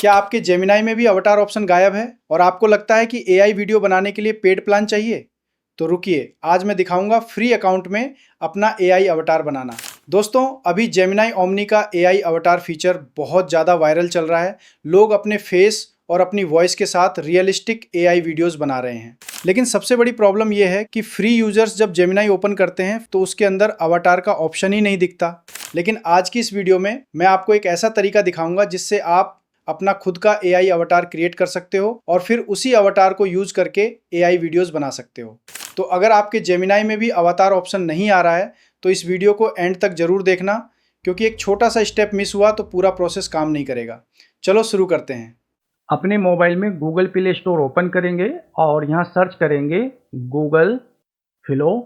क्या आपके जेमिनाई में भी अवतार ऑप्शन गायब है और आपको लगता है कि एआई वीडियो बनाने के लिए पेड प्लान चाहिए? तो रुकिए, आज मैं दिखाऊंगा फ्री अकाउंट में अपना एआई अवतार बनाना। दोस्तों, अभी जेमिनाई ओमनी का एआई अवतार फीचर बहुत ज़्यादा वायरल चल रहा है। लोग अपने फेस और अपनी वॉइस के साथ रियलिस्टिक एआई वीडियोस बना रहे हैं। लेकिन सबसे बड़ी प्रॉब्लम यह है कि फ्री यूजर्स जब जेमिनाई ओपन करते हैं तो उसके अंदर अवतार का ऑप्शन ही नहीं दिखता। लेकिन आज की इस वीडियो में मैं आपको एक ऐसा तरीका दिखाऊंगा जिससे आप अपना खुद का एआई अवतार क्रिएट कर सकते हो और फिर उसी अवतार को यूज करके एआई वीडियोस बना सकते हो। तो अगर आपके जेमिनाई में भी अवतार ऑप्शन नहीं आ रहा है तो इस वीडियो को एंड तक जरूर देखना, क्योंकि एक छोटा सा स्टेप मिस हुआ तो पूरा प्रोसेस काम नहीं करेगा। चलो शुरू करते हैं। अपने मोबाइल में गूगल प्ले स्टोर ओपन करेंगे और यहाँ सर्च करेंगे गूगल फ्लो।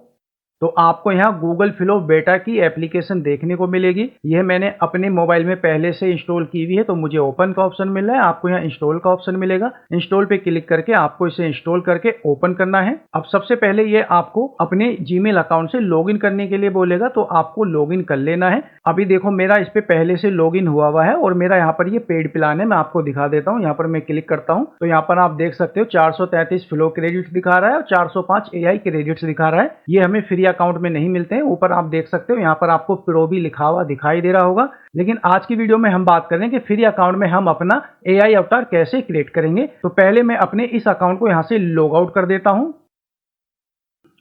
तो आपको यहाँ गूगल फ्लो बेटा की एप्लीकेशन देखने को मिलेगी। यह मैंने अपने मोबाइल में पहले से इंस्टॉल की हुई है, तो मुझे ओपन का ऑप्शन मिल रहा है। आपको यहाँ इंस्टॉल का ऑप्शन मिलेगा। इंस्टॉल पे क्लिक करके आपको इसे इंस्टॉल करके ओपन करना है। अब सबसे पहले ये आपको अपने जीमेल अकाउंट से लॉगिन करने के लिए बोलेगा, तो आपको लॉगिन कर लेना है। अभी देखो मेरा इस पे पहले से लॉगिन हुआ है और मेरा यहाँ पर ये पेड प्लान है। मैं आपको दिखा देता हूँ। यहाँ पर मैं क्लिक करता हूँ तो यहाँ पर आप देख सकते हो 433 फ्लो क्रेडिट्स दिखा रहा है और 405 एआई क्रेडिट्स दिखा रहा है। ये हमें फ्री अकाउंट में नहीं मिलते हैं। ऊपर आप देख सकते हो यहाँ पर आपको प्रो भी लिखा हुआ दिखाई दे रहा होगा। लेकिन आज की वीडियो में हम बात करें कि फ्री अकाउंट में हम अपना एआई अवतार कैसे क्रिएट करेंगे। तो पहले मैं अपने इस अकाउंट को यहाँ से लॉग आउट कर देता हूँ।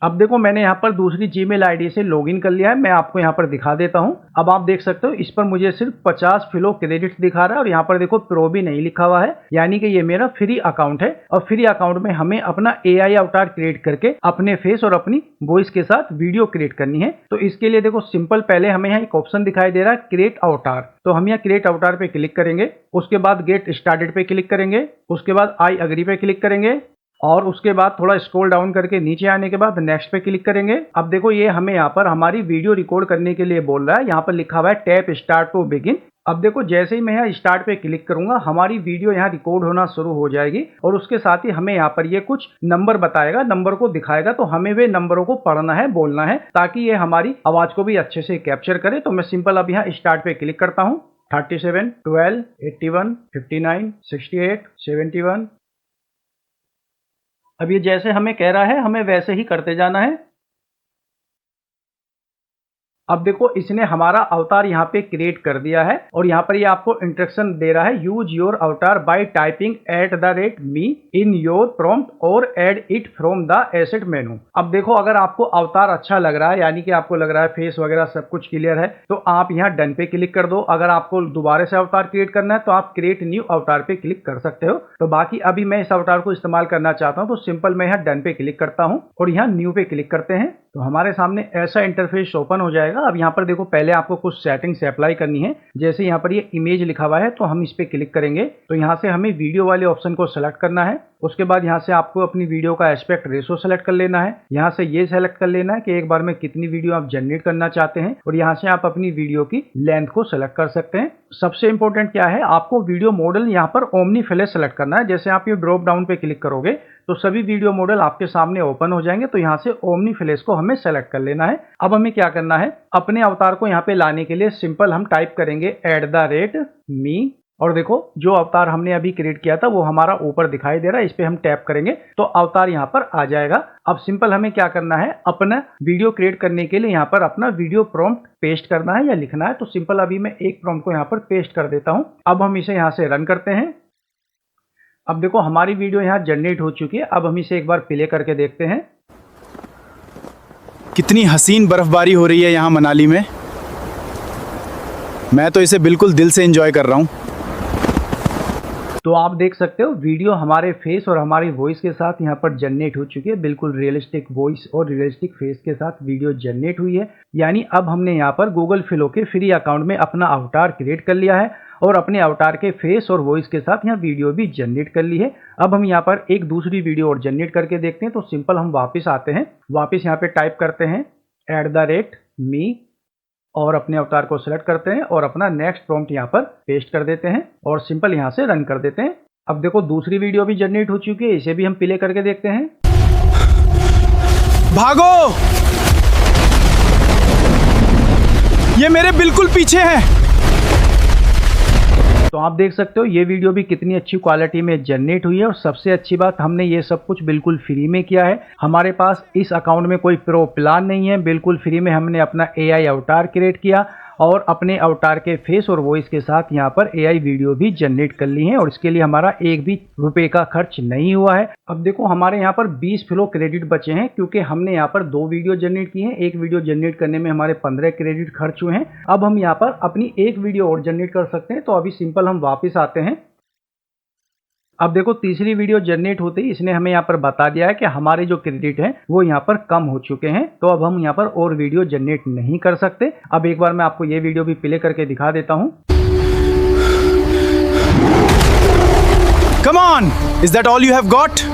अब देखो मैंने यहाँ पर दूसरी जीमेल आईडी से लॉगिन कर लिया है। मैं आपको यहाँ पर दिखा देता हूँ। अब आप देख सकते हो इस पर मुझे सिर्फ 50 फ्लो क्रेडिट्स दिखा रहा है और यहाँ पर देखो प्रो भी नहीं लिखा हुआ है, यानी कि ये मेरा फ्री अकाउंट है। और फ्री अकाउंट में हमें अपना एआई अवतार क्रिएट करके अपने फेस और अपनी वॉइस के साथ वीडियो क्रिएट करनी है। तो इसके लिए देखो सिंपल, पहले हमें यहाँ एक ऑप्शन दिखाई दे रहा है क्रिएट अवतार। तो हम यहाँ क्रिएट अवतार पे क्लिक करेंगे। उसके बाद गेट स्टार्टेड पे क्लिक करेंगे। उसके बाद आई अग्री पे क्लिक करेंगे और उसके बाद थोड़ा स्क्रॉल डाउन करके नीचे आने के बाद नेक्स्ट पे क्लिक करेंगे। अब देखो ये हमें यहाँ पर हमारी वीडियो रिकॉर्ड करने के लिए बोल रहा है। यहाँ पर लिखा हुआ है टैप स्टार्ट टू बिगिन। अब देखो जैसे ही मैं यहाँ स्टार्ट पे क्लिक करूंगा हमारी वीडियो यहाँ रिकॉर्ड होना शुरू हो जाएगी और उसके साथ ही हमें यहाँ पर ये कुछ नंबर बताएगा, नंबर को दिखाएगा। तो हमें वे नंबरों को पढ़ना है, बोलना है, ताकि ये हमारी आवाज को भी अच्छे से कैप्चर करे। तो मैं सिंपल अब यहाँ स्टार्ट पे क्लिक करता हूँ। 37, 12, 81, 59, 68, 71। अब ये जैसे हमें कह रहा है हमें वैसे ही करते जाना है। अब देखो इसने हमारा अवतार यहाँ पे क्रिएट कर दिया है और यहाँ पर ये आपको इंस्ट्रक्शन दे रहा है use your avatar by typing @me in your prompt और add it from the asset menu. अब देखो अगर आपको अवतार अच्छा लग रहा है, यानी कि आपको लग रहा है फेस वगैरह सब कुछ क्लियर है, तो आप यहाँ डन पे क्लिक कर दो। अगर आपको दोबारा से अवतार क्रिएट करना है तो आप क्रिएट न्यू अवतार पे क्लिक कर सकते हो। तो बाकी अभी मैं इस अवतार को इस्तेमाल करना चाहता हूँ, तो सिंपल मैं यहाँ डन पे क्लिक करता हूँ और यहाँ न्यू पे क्लिक करते हैं। तो हमारे सामने ऐसा इंटरफेस ओपन हो जाएगा। अब यहाँ पर देखो पहले आपको कुछ सेटिंग्स अप्लाई करनी है। जैसे यहाँ पर ये इमेज लिखा हुआ है तो हम इस पे क्लिक करेंगे। तो यहाँ से हमें वीडियो वाले ऑप्शन को सेलेक्ट करना है। उसके बाद यहाँ से आपको अपनी वीडियो का एस्पेक्ट रेशो सेलेक्ट कर लेना है। यहाँ से ये सेलेक्ट कर लेना है कि एक बार में कितनी वीडियो आप जनरेट करना चाहते हैं और यहाँ से आप अपनी वीडियो की लेंथ को सेलेक्ट कर सकते हैं। सबसे इंपॉर्टेंट क्या है, आपको वीडियो मॉडल यहाँ पर ओमनी फ्लैश सेलेक्ट करना है। जैसे आप ये ड्रॉप डाउन पे क्लिक करोगे तो सभी वीडियो मॉडल आपके सामने ओपन हो जाएंगे। तो यहाँ से ओमनी फ्लैश को हमें सेलेक्ट कर लेना है। अब हमें क्या करना है, अपने अवतार को यहाँ पे लाने के लिए सिंपल हम टाइप करेंगे @me और देखो जो अवतार हमने अभी क्रिएट किया था वो हमारा ऊपर दिखाई दे रहा है। इस पे हम टैप करेंगे तो अवतार यहाँ पर आ जाएगा। अब सिंपल हमें क्या करना है, अपना वीडियो क्रिएट करने के लिए यहाँ पर अपना वीडियो प्रॉम्प्ट पेस्ट करना है या लिखना है। तो सिंपल अभी मैं एक प्रॉम्प्ट को यहाँ पर पेस्ट कर देता हूँ। अब हम इसे यहाँ से रन करते हैं। अब देखो हमारी वीडियो यहाँ जनरेट हो चुकी है। अब हम इसे एक बार प्ले करके देखते हैं। कितनी हसीन बर्फबारी हो रही है यहाँ मनाली में। मैं तो इसे बिल्कुल दिल से एंजॉय कर रहा हूँ। तो आप देख सकते हो वीडियो हमारे फेस और हमारी वॉइस के साथ यहाँ पर जनरेट हो चुकी है। बिल्कुल रियलिस्टिक वॉइस और रियलिस्टिक फेस के साथ वीडियो जनरेट हुई है। यानी अब हमने यहाँ पर गूगल फ्लो के फ्री अकाउंट में अपना अवतार क्रिएट कर लिया है और अपने अवतार के फेस और वॉइस के साथ यहाँ वीडियो भी जनरेट कर ली है। अब हम यहाँ पर एक दूसरी वीडियो और जनरेट करके देखते हैं। तो सिंपल हम वापस आते हैं। वापस यहाँ पे टाइप करते हैं @me और अपने अवतार को सिलेक्ट करते हैं और अपना नेक्स्ट प्रॉम्प्ट यहाँ पर पेस्ट कर देते हैं और सिंपल यहाँ से रन कर देते हैं। अब देखो दूसरी वीडियो भी जनरेट हो चुकी है। इसे भी हम प्ले करके देखते हैं। भागो, ये मेरे बिल्कुल पीछे है। तो आप देख सकते हो ये वीडियो भी कितनी अच्छी क्वालिटी में जनरेट हुई है, और सबसे अच्छी बात हमने ये सब कुछ बिल्कुल फ्री में किया है। हमारे पास इस अकाउंट में कोई प्रो प्लान नहीं है, बिल्कुल फ्री में हमने अपना AI अवतार क्रिएट किया और अपने अवतार के फेस और वॉइस के साथ यहाँ पर AI वीडियो भी जनरेट कर ली है, और इसके लिए हमारा एक भी रुपए का खर्च नहीं हुआ है। अब देखो हमारे यहाँ पर 20 फ्लो क्रेडिट बचे हैं, क्योंकि हमने यहाँ पर 2 वीडियो जनरेट की हैं। एक वीडियो जनरेट करने में हमारे 15 क्रेडिट खर्च हुए हैं। अब हम यहाँ पर अपनी एक वीडियो और जनरेट कर सकते हैं। तो अभी सिंपल हम वापस आते हैं। अब देखो तीसरी वीडियो जनरेट होते ही इसने हमें यहाँ पर बता दिया है कि हमारे जो क्रेडिट हैं वो यहाँ पर कम हो चुके हैं। तो अब हम यहाँ पर और वीडियो जनरेट नहीं कर सकते। अब एक बार मैं आपको ये वीडियो भी प्ले करके दिखा देता हूँ। Come on! Is that all you have got?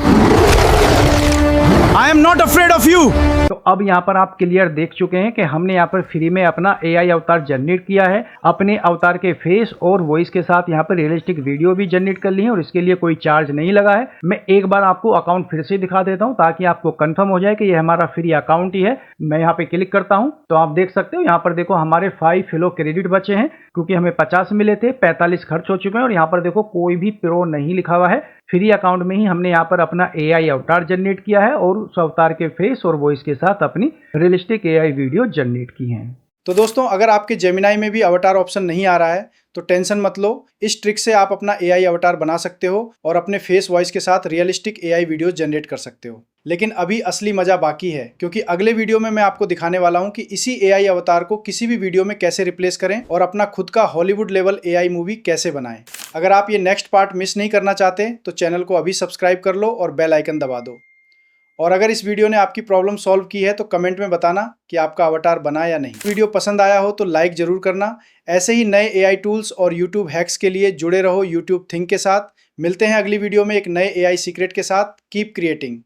I am not afraid of you! तो अब यहाँ पर आप क्लियर देख चुके हैं कि हमने यहाँ पर फ्री में अपना AI अवतार जनरेट किया है, अपने अवतार के फेस और वॉइस के साथ यहाँ पर रियलिस्टिक वीडियो भी जनरेट कर ली है, और इसके लिए कोई चार्ज नहीं लगा है। मैं एक बार आपको अकाउंट फिर से दिखा देता हूँ ताकि आपको कंफर्म हो जाए कि ये हमारा फ्री अकाउंट ही है। मैं यहाँ पे क्लिक करता हूँ तो आप देख सकते हो यहाँ पर देखो हमारे 5 फ्लो क्रेडिट बचे हैं, क्योंकि हमें 50 मिले थे, 45 खर्च हो चुके हैं, और यहाँ पर देखो कोई भी प्रो नहीं लिखा हुआ है। फ्री अकाउंट में ही हमने यहाँ पर अपना AI अवतार जनरेट किया है और उस अवतार के फेस और वॉइस के साथ अपनी रियलिस्टिक AI वीडियो जनरेट की है। तो दोस्तों अगर आपके जेमिनाई में भी अवतार ऑप्शन नहीं आ रहा है तो टेंशन मत लो, इस ट्रिक से आप अपना AI अवतार बना सकते हो और अपने फेस वॉइस के साथ रियलिस्टिक AI वीडियो जनरेट कर सकते हो। लेकिन अभी असली मजा बाकी है, क्योंकि अगले वीडियो में मैं आपको दिखाने वाला हूं कि इसी AI अवतार को किसी भी वीडियो में कैसे रिप्लेस करें और अपना खुद का हॉलीवुड लेवल AI मूवी कैसे बनाएं। अगर आप ये नेक्स्ट पार्ट मिस नहीं करना चाहते तो चैनल को अभी सब्सक्राइब कर लो और बेल आइकन दबा दो। और अगर इस वीडियो ने आपकी प्रॉब्लम सॉल्व की है तो कमेंट में बताना कि आपका अवतार बना या नहीं। वीडियो पसंद आया हो तो लाइक जरूर करना। ऐसे ही नए AI टूल्स और YouTube हैक्स के लिए जुड़े रहो YouTube थिंक के साथ। मिलते हैं अगली वीडियो में एक नए AI सीक्रेट के साथ। Keep creating.